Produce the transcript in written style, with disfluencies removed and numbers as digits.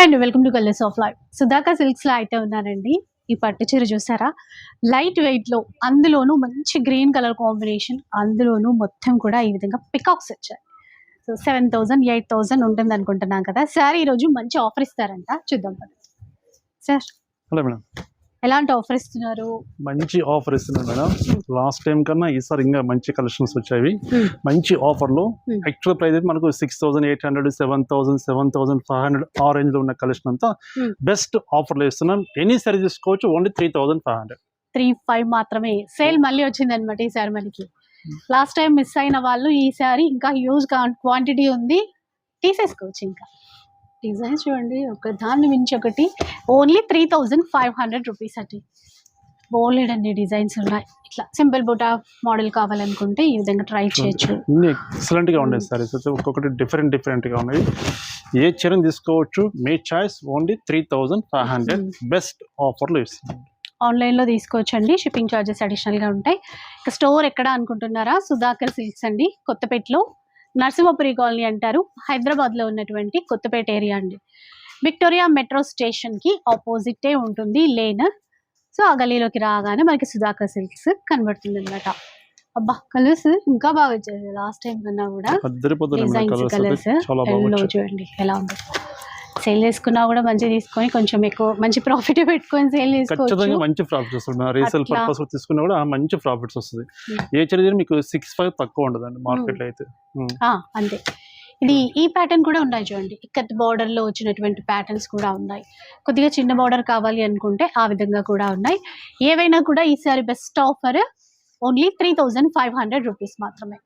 And welcome to colours of life. Sudhakar silks లో అయితే ఉన్నానండి. ఈ పట్టు చీర చూసారా, లైట్ వెయిట్ లో, అందులోనూ మంచి గ్రీన్ కలర్ కాంబినేషన్, అందులోనూ మొత్తం కూడా ఈ విధంగా పికాక్స్ వచ్చాయి. సో 7,000 8,000 ఉంటుంది అనుకుంటున్నాం కదా సార్. ఈ రోజు మంచి ఆఫర్ ఇస్తారంట, చూద్దాం సార్. హలో మేడం, ఎలాంటి ఆఫర్ ఇస్తున్నారు? మంచి ఆఫర్ ఇస్తున్నాను మేడం. లాస్ట్ టైం కన్నా ఈసారి ఇంకా మంచి కలెక్షన్స్ వచ్చాయి. మంచి ఆఫర్లో యాక్చువల్ ప్రైస్ అయితే మనకు 6,800 7,000 7,500 ఆ రేంజ్ లో ఉన్న కలెక్షన్ అంతా బెస్ట్ ఆఫర్లో ఇస్తున్నాం. ఎనీ సారీ తీసుకోవచ్చు, ఓన్లీ 3,500. 3,500 మాత్రమే. సేల్ మళ్ళీ వచ్చింది అనమాట ఈసారి మనకి. లాస్ట్ టైం మిస్ అయిన వాళ్ళు ఈసారి ఇంకా హ్యూజ్ క్వాంటిటీ ఉంది, తీసేసుకోవచ్చు. ఇంకా డిజైన్స్ చూడండి, ఒక దాన్ని మించి ఒకటి. ఓన్లీ 3,500 రూపీస్ అండి. బోల్డ్ అన్ని డిజైన్స్ ఉన్నాయి. ఇట్లా సింపుల్ బుటా మోడల్ కావాలనుకుంటే ఈ విధంగా ట్రై చేయొచ్చు. ఎక్సలెంట్ గా ఉన్నాయి సారీస్, ఒక్కొక్కటి డిఫరెంట్ గా ఉన్నాయి. ఏ చీరని తీసుకోవచ్చు, మీ చాయిస్. ఓన్లీ 3,500 బెస్ట్ ఆఫర్లో ఇస్తున్నాం. ఆన్లైన్లో తీసుకోవచ్చండి, షిప్పింగ్ ఛార్జెస్ అడిషనల్గా ఉంటాయి. ఇక స్టోర్ ఎక్కడ అనుకుంటున్నారా? సుధాకర్ సిల్క్స్ అండి, కొత్తపేటలో నరసింహపురి కాలనీ అంటారు. హైదరాబాద్లో ఉన్నటువంటి కొత్తపేట ఏరియా అండి. విక్టోరియా మెట్రో స్టేషన్కి ఆపోజిటే ఉంటుంది లేన్. సో ఆ గలీలోకి రాగానే మనకి సుధాకర్ సిల్క్స్ కనబడుతుంది అనమాట. అబ్బా, కలర్స్ ఇంకా బాగా వచ్చాయి లాస్ట్ టైం కన్నా కూడా. డిజైన్స్ కలర్స్ ఎల్లో చూడండి ఎలా ఉంది. సేల్ చేసుకున్నా కూడా మంచి తీసుకొని కొంచెం ఎక్కువ మంచి ప్రాఫిట్ పెట్టుకొని సేల్ చేసుకోవచ్చు. మంచి ప్రాఫిట్స్ వస్తుంది. రీసేల్ పర్పస్ తీసుకున్నా కూడా మంచి ప్రాఫిట్స్ వస్తుంది. ఏ చీర మీకు 6,500 తక్కువ ఉండదండి మార్కెట్ లో అయితే. అంతే. ఇది ఈ ప్యాటర్న్ కూడా ఉన్నాయి చూడండి, ఇక్కత్ బార్డర్ లో వచ్చినటువంటి ప్యాటర్న్స్ కూడా ఉన్నాయి. కొద్దిగా చిన్న బార్డర్ కావాలి అనుకుంటే ఆ విధంగా కూడా ఉన్నాయి. ఏవైనా కూడా ఈసారి బెస్ట్ ఆఫర్ ఓన్లీ 3,500 రూపీస్ మాత్రమే.